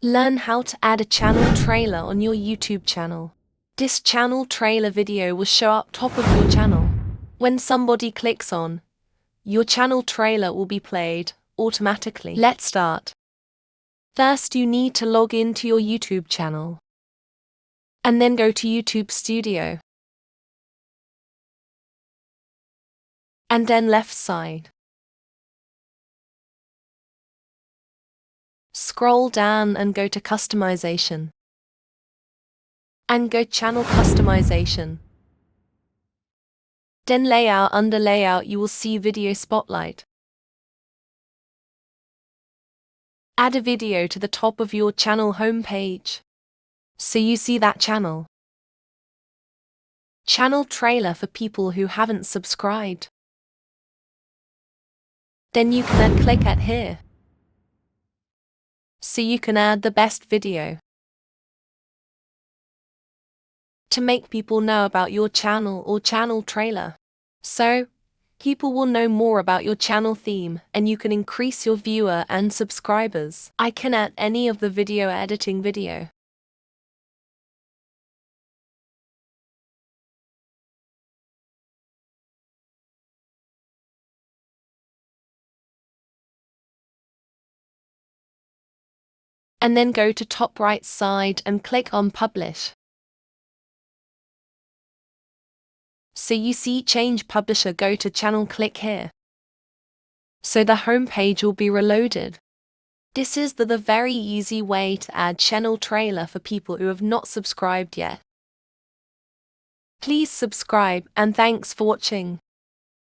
Learn how to add a channel trailer on your YouTube channel. This channel trailer video will show up top of your channel. When somebody clicks on, your channel trailer will be played automatically. Let's start. First, you need to log into your YouTube channel and then go to YouTube Studio and then left side. Scroll down and go to Customization and go Channel Customization. Then Layout. Under Layout you will see Video Spotlight. Add a video to the top of your channel homepage so you see that channel. Channel trailer for people who haven't subscribed. Then you can click at here so you can add the best video to make people know about your channel or channel trailer. So, people will know more about your channel theme and you can increase your viewer and subscribers. I can add any of the video editing video. And then go to top right side and click on Publish. So you see Change Publisher, go to Channel, click here. So the home page will be reloaded. This is the very easy way to add channel trailer for people who have not subscribed yet. Please subscribe and thanks for watching.